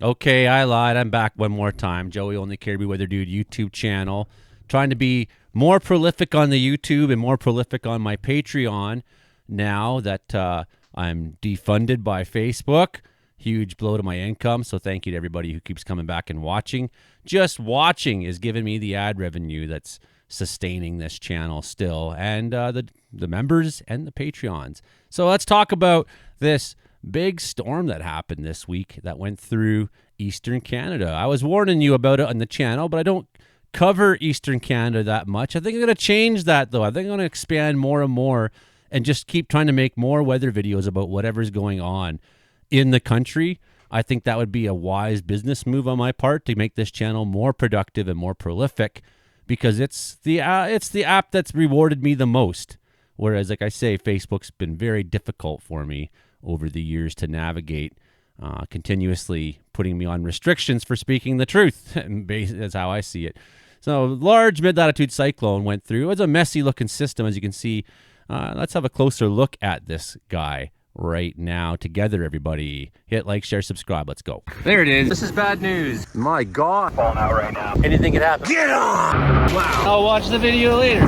Okay, I lied. I'm back one more time. Joey Only Caribou Weather Dude YouTube channel. Trying to be more prolific on the YouTube and more prolific on my Patreon now that I'm defunded by Facebook. Huge blow to my income. So thank you to everybody who keeps coming back and watching. Just watching is giving me the ad revenue that's sustaining this channel still, and the members and the Patreons. So let's talk about this big storm that happened this week that went through Eastern Canada. I was warning you about it on the channel, but I don't cover Eastern Canada that much. I think I'm going to change that, though. I think I'm going to expand more and more and just keep trying to make more weather videos about whatever's going on in the country. I think that would be a wise business move on my part to make this channel more productive and more prolific, because it's the app that's rewarded me the most. Whereas, like I say, Facebook's been very difficult for me over the years to navigate, continuously putting me on restrictions for speaking the truth. That's how I see it. So, large mid-latitude cyclone went through. It was a messy-looking system, as you can see. Let's have a closer look at this guy right now together, everybody. Hit like, share, subscribe. Let's go. There it is. This is bad news. My God. Falling out right now. Anything could happen. Get on! Wow. I'll watch the video later.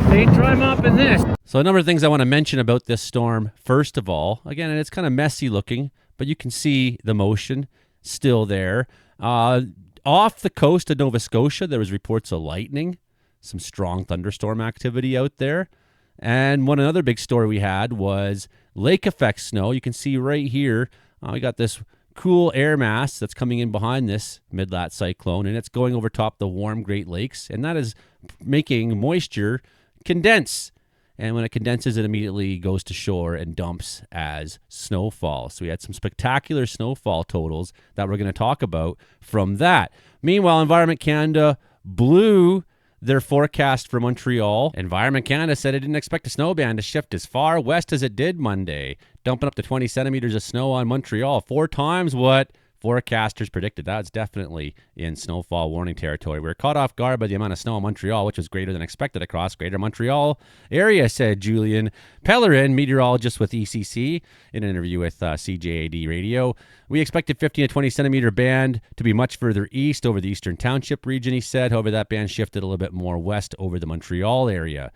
They dry mopping this. So a number of things I want to mention about this storm. First of all, again, it's kind of messy looking, but you can see the motion still there. Off the coast of Nova Scotia, there was reports of lightning, some strong thunderstorm activity out there. And another big story we had was lake effect snow. You can see right here, we got this cool air mass that's coming in behind this mid-lat cyclone, and it's going over top the warm Great Lakes, and that is making moisture condense. And when it condenses, it immediately goes to shore and dumps as snowfall. So we had some spectacular snowfall totals that we're going to talk about from that. Meanwhile, Environment Canada blew their forecast for Montreal. Environment Canada said it didn't expect a snow band to shift as far west as it did Monday, dumping up to 20 centimeters of snow on Montreal, 4 times what forecasters predicted. That's definitely in snowfall warning territory. We were caught off guard by the amount of snow in Montreal, which was greater than expected across Greater Montreal area, said Julian Pellerin, meteorologist with ECC, in an interview with CJAD Radio. We expected 15 to 20 centimeter band to be much further east over the Eastern Township region, he said. However, that band shifted a little bit more west over the Montreal area.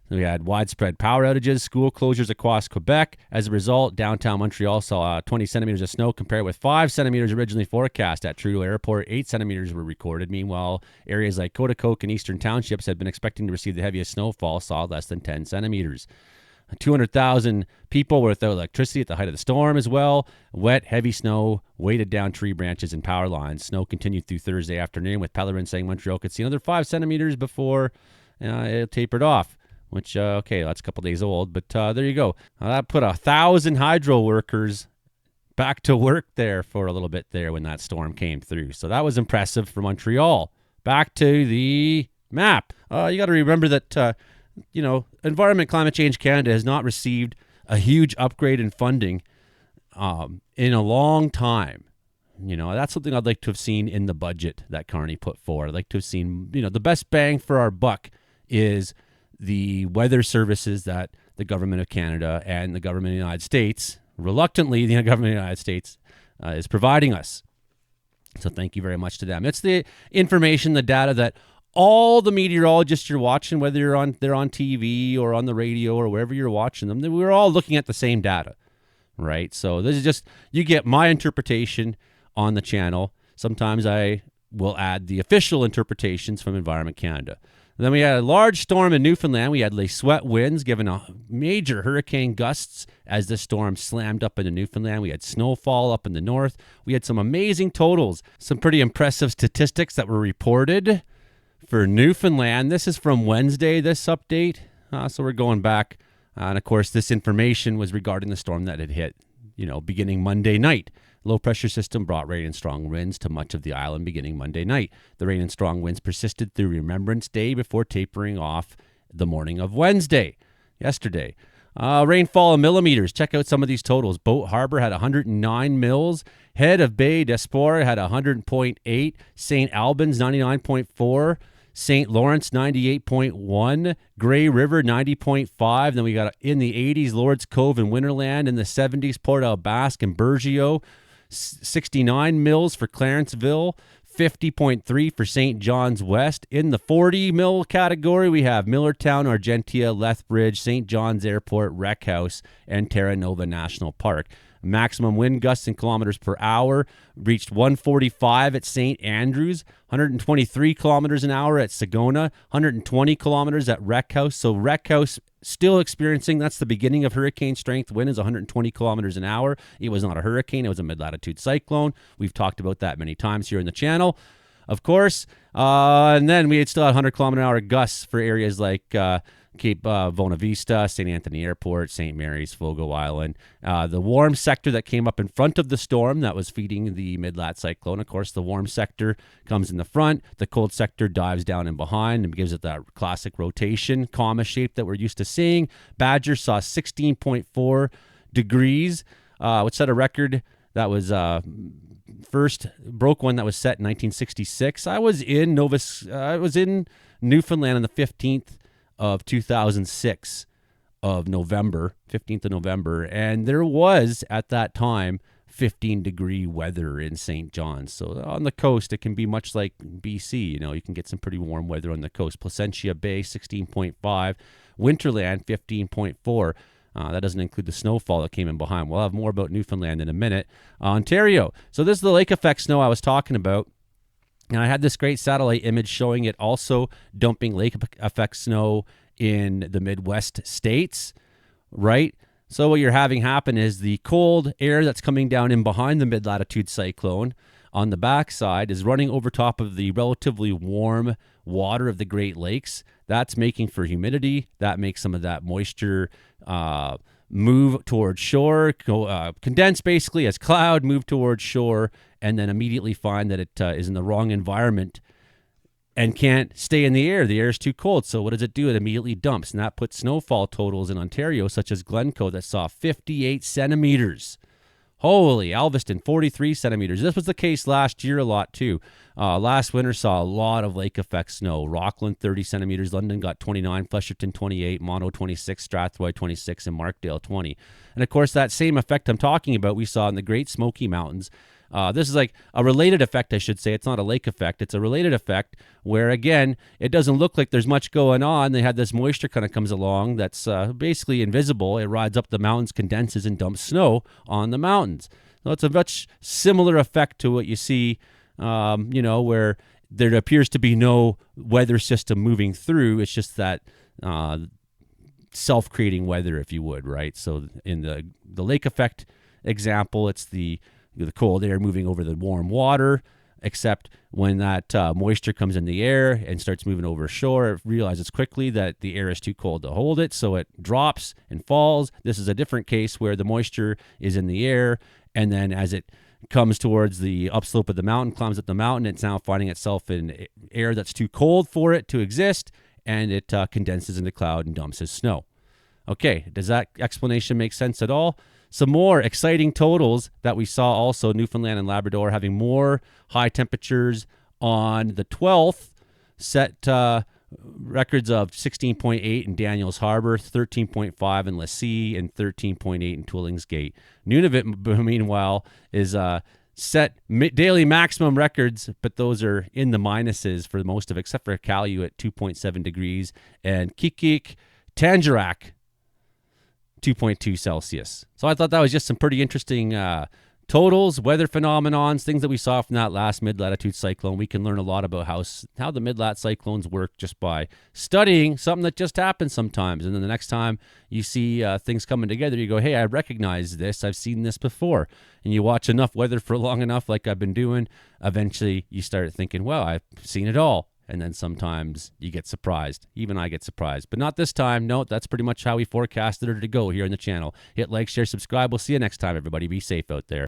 We had widespread power outages, school closures across Quebec. As a result, downtown Montreal saw 20 centimeters of snow compared with 5 centimeters originally forecast at Trudeau Airport. 8 centimeters were recorded. Meanwhile, areas like Coaticook and Eastern Townships had been expecting to receive the heaviest snowfall, saw less than 10 centimeters. 200,000 people were without electricity at the height of the storm as well. Wet, heavy snow weighted down tree branches and power lines. Snow continued through Thursday afternoon, with Pellerin saying Montreal could see another 5 centimeters before it tapered off. Which, okay, that's a couple days old, but there you go. That put 1,000 hydro workers back to work there for a little bit there when that storm came through. So that was impressive for Montreal. Back to the map. You got to remember that, Environment Climate Change Canada has not received a huge upgrade in funding in a long time. That's something I'd like to have seen in the budget that Carney put forward. I'd like to have seen, the best bang for our buck is the weather services that the government of Canada and the government of the United States, reluctantly the government of the United States, is providing us. So thank you very much to them. It's the information, the data that all the meteorologists you're watching, whether they're on TV or on the radio or wherever you're watching them, we're all looking at the same data, right? So this is just, you get my interpretation on the channel. Sometimes I will add the official interpretations from Environment Canada. Then we had a large storm in Newfoundland. We had Les Sweat winds, given a major hurricane gusts as the storm slammed up into Newfoundland. We had snowfall up in the north. We had some amazing totals, some pretty impressive statistics that were reported for Newfoundland. This is from Wednesday, this update. So we're going back. And of course, this information was regarding the storm that had hit, beginning Monday night. Low pressure system brought rain and strong winds to much of the island beginning Monday night. The rain and strong winds persisted through Remembrance Day before tapering off the morning of Wednesday, yesterday. Rainfall in millimeters. Check out some of these totals. Boat Harbor had 109 mils. Head of Bay d'Espoir had 100.8. St. Albans 99.4. St. Lawrence 98.1, Grey River 90.5. Then we got in the 80s, Lord's Cove and Winterland. In the 70s, Port Al Basque and Burgeo. 69 mils for Clarenceville, 50.3 for St. John's West. In the 40 mil category, we have Millertown, Argentia, Lethbridge, St. John's Airport, Rec House, and Terra Nova National Park. Maximum wind gusts in kilometers per hour reached 145 at St. Andrews, 123 kilometers an hour at Sagona, 120 kilometers at Rec House. So Rec House still experiencing, that's the beginning of hurricane strength wind, is 120 kilometers an hour. It was not a hurricane, it was a mid-latitude cyclone. We've talked about that many times here in the channel, of course. And then we had still had 100 kilometer an hour gusts for areas like Cape Bona Vista, St. Anthony Airport, St. Mary's, Fogo Island. The warm sector that came up in front of the storm that was feeding the mid-lat cyclone, of course, the warm sector comes in the front. The cold sector dives down in behind and gives it that classic rotation, comma shape that we're used to seeing. Badger saw 16.4 degrees, which set a record that was first broke one that was set in 1966. I was in Newfoundland on the 15th of 2006 of November, 15th of November, and there was at that time 15-degree weather in St. John's. So on the coast, it can be much like BC. You know, you can get some pretty warm weather on the coast. Placentia Bay, 16.5. Winterland, 15.4. That doesn't include the snowfall that came in behind. We'll have more about Newfoundland in a minute. Ontario. So this is the lake effect snow I was talking about. And I had this great satellite image showing it also dumping lake effect snow in the Midwest states, right? So what you're having happen is the cold air that's coming down in behind the mid-latitude cyclone on the backside is running over top of the relatively warm water of the Great Lakes. That's making for humidity. That makes some of that moisture move towards shore, condense basically as cloud, move towards shore, and then immediately find that it is in the wrong environment and can't stay in the air. The air is too cold. So what does it do? It immediately dumps, and that puts snowfall totals in Ontario, such as Glencoe, that saw 58 centimeters. Holy, Alveston, 43 centimeters. This was the case last year a lot too. Last winter saw a lot of lake effect snow. Rockland, 30 centimeters. London got 29. Flesherton, 28. Mono, 26. Strathroy, 26. And Markdale, 20. And of course, that same effect I'm talking about we saw in the Great Smoky Mountains. This is like a related effect, I should say. It's not a lake effect. It's a related effect where, again, it doesn't look like there's much going on. They had this moisture kind of comes along that's basically invisible. It rides up the mountains, condenses, and dumps snow on the mountains. So it's a much similar effect to what you see, where there appears to be no weather system moving through. It's just that self-creating weather, if you would, right? So in the lake effect example, it's the cold air moving over the warm water, except when that moisture comes in the air and starts moving over shore, it realizes quickly that the air is too cold to hold it, so it drops and falls. This is a different case where the moisture is in the air, and then as it comes towards the upslope of the mountain, climbs up the mountain, it's now finding itself in air that's too cold for it to exist, and it condenses into cloud and dumps as snow. Okay, does that explanation make sense at all? Some more exciting totals that we saw also, Newfoundland and Labrador having more high temperatures on the 12th, set records of 16.8 in Daniels Harbor, 13.5 in Lassie, and 13.8 in Twillings Gate. Nunavut, meanwhile, is set daily maximum records, but those are in the minuses for most of it, except for Caillou at 2.7 degrees, and Kikik, Tangerac, 2.2 Celsius. So I thought that was just some pretty interesting totals, weather phenomenons, things that we saw from that last mid-latitude cyclone. We can learn a lot about how the mid-lat cyclones work just by studying something that just happens sometimes. And then the next time you see things coming together, you go, hey, I recognize this. I've seen this before. And you watch enough weather for long enough, like I've been doing, eventually you start thinking, well, I've seen it all. And then sometimes you get surprised. Even I get surprised. But not this time. No, that's pretty much how we forecasted it to go here on the channel. Hit like, share, subscribe. We'll see you next time, everybody. Be safe out there.